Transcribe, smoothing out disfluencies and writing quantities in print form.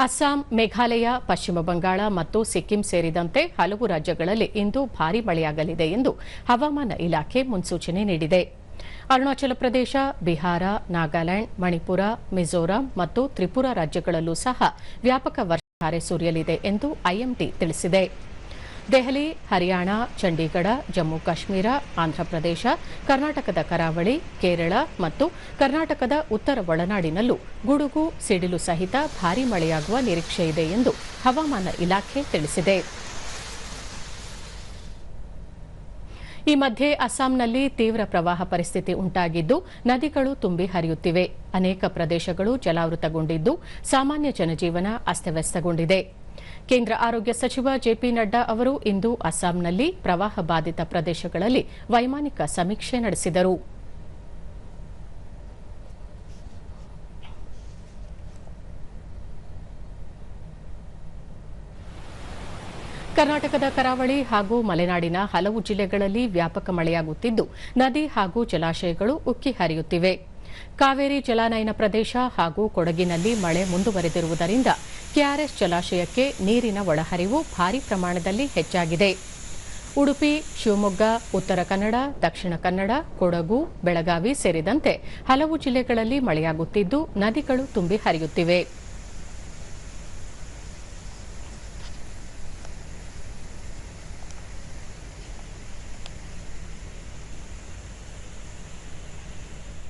ಅಸ್ಸಾಂ, ಮೇಘಾಲಯ, ಪಶ್ಚಿಮ ಬಂಗಾಳ ಮತ್ತು ಸಿಕ್ಕಿಂ ಸೇರಿದಂತೆ ಹಲವು ರಾಜ್ಯಗಳಲ್ಲಿ ಇಂದು ಭಾರೀ ಮಳೆಯಾಗಲಿದೆ ಎಂದು ಹವಾಮಾನ ಇಲಾಖೆ ಮುನ್ಸೂಚನೆ ನೀಡಿದೆ. ಅರುಣಾಚಲ ಪ್ರದೇಶ, ಬಿಹಾರ, ನಾಗಾಲ್ಯಾಂಡ್, ಮಣಿಪುರ, ಮಿಜೋರಾಂ ಮತ್ತು ತ್ರಿಪುರಾ ರಾಜ್ಯಗಳಲ್ಲೂ ಸಹ ವ್ಯಾಪಕ ವರ್ಷಧಾರೆ ಸುರಿಯಲಿದೆ ಎಂದು ಐಎಂಡಿ ತಿಳಿಸಿದೆ. ದೆಹಲಿ, ಹರಿಯಾಣ, ಚಂಡೀಗಢ, ಜಮ್ಮು ಕಾಶ್ಮೀರ, ಆಂಧ್ರಪ್ರದೇಶ, ಕರ್ನಾಟಕದ ಕರಾವಳಿ, ಕೇರಳ ಮತ್ತು ಕರ್ನಾಟಕದ ಉತ್ತರ ಒಳನಾಡಿನಲ್ಲೂ ಗುಡುಗು, ಸಿಡಿಲು ಸಹಿತ ಭಾರೀ ಮಳೆಯಾಗುವ ನಿರೀಕ್ಷೆಯಿದೆ ಎಂದು ಹವಾಮಾನ ಇಲಾಖೆ ತಿಳಿಸಿದೆ. ಈ ಮಧ್ಯೆ ಅಸ್ಸಾಂನಲ್ಲಿ ತೀವ್ರ ಪ್ರವಾಹ ಪರಿಸ್ಥಿತಿ ಉಂಟಾಗಿದ್ದು, ನದಿಗಳು ತುಂಬಿ ಹರಿಯುತ್ತಿವೆ. ಅನೇಕ ಪ್ರದೇಶಗಳು ಜಲಾವೃತಗೊಂಡಿದ್ದು, ಸಾಮಾನ್ಯ ಜನಜೀವನ ಅಸ್ತವ್ಯಸ್ತಗೊಂಡಿದೆ. ಕೇಂದ್ರ ಆರೋಗ್ಯ ಸಚಿವ ಜೆಪಿ ನಡ್ಡಾ ಅವರು ಇಂದು ಅಸ್ಸಾಂನಲ್ಲಿ ಪ್ರವಾಹ ಬಾಧಿತ ಪ್ರದೇಶಗಳಲ್ಲಿ ವೈಮಾನಿಕ ಸಮೀಕ್ಷೆ ನಡೆಸಿದರು. ಕರ್ನಾಟಕದ ಕರಾವಳಿ ಹಾಗೂ ಮಲೆನಾಡಿನ ಹಲವು ಜಿಲ್ಲೆಗಳಲ್ಲಿ ವ್ಯಾಪಕ ಮಳೆಯಾಗುತ್ತಿದ್ದು, ನದಿ ಹಾಗೂ ಜಲಾಶಯಗಳು ಉಕ್ಕಿ ಹರಿಯುತ್ತಿವೆ. ಕಾವೇರಿ ಜಲಾನಯನ ಪ್ರದೇಶ ಹಾಗೂ ಕೊಡಗಿನಲ್ಲಿ ಮಳೆ ಮುಂದುವರೆದಿರುವುದರಿಂದ ಕೆಆರ್ಎಸ್ ಜಲಾಶಯಕ್ಕೆ ನೀರಿನ ಒಳಹರಿವು ಭಾರೀ ಪ್ರಮಾಣದಲ್ಲಿ ಹೆಚ್ಚಾಗಿದೆ. ಉಡುಪಿ, ಶಿವಮೊಗ್ಗ, ಉತ್ತರ ಕನ್ನಡ, ದಕ್ಷಿಣ ಕನ್ನಡ, ಕೊಡಗು, ಬೆಳಗಾವಿ ಸೇರಿದಂತೆ ಹಲವು ಜಿಲ್ಲೆಗಳಲ್ಲಿ ಮಳೆಯಾಗುತ್ತಿದ್ದು, ನದಿಗಳು ತುಂಬಿ ಹರಿಯುತ್ತಿವೆ.